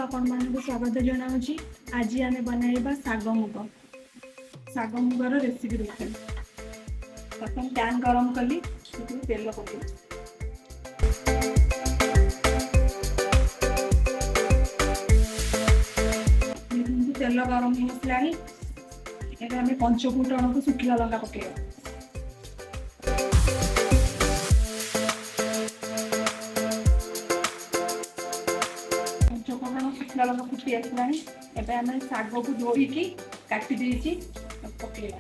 आपण मानक स्वागत जनावि। आज आम बनवा शाग मुग। शाग मुगर रेसिपी देखिए। प्रथम पैन गरम कली तेल पकई तेल गरम होसला पंचफुटन को शुखला लंका पकड़ा शुखला लंका फुटी आसला एवं शाग को धोईकी काटी देती पकड़ा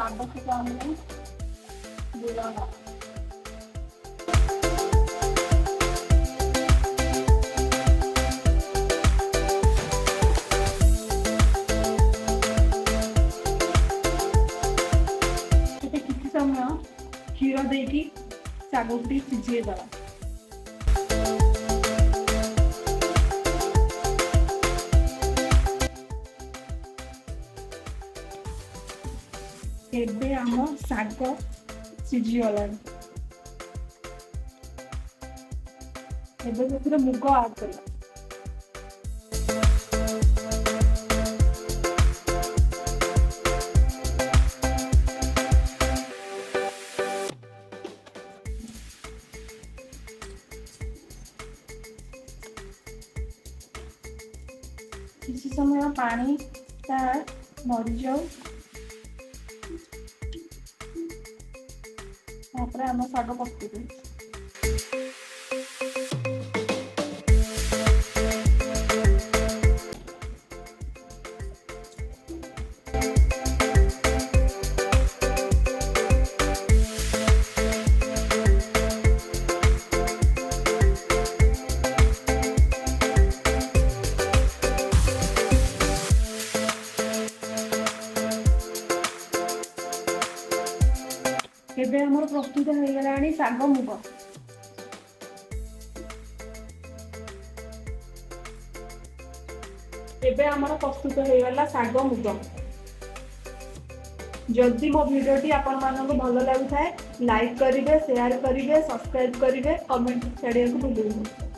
आवश्यक किसी समय क्षीर देकी शाग को सिझे दवा एबे आम शाग सिझीगला मुग आड कर किसी समय पानी मरी जाऊ आम शाग पकड़ एबे हमर प्रस्तुत हो गलानी शाग मुग। एबे हमर प्रस्तुत हो गला शाग मुग। जदि मो वीडियोटी आपण मानक भल लागुଥାଏ लाइक करिवे शेयर करिवे सब्सक्राइब करिवे कमेंट छाड़िया को भूलिबेनी।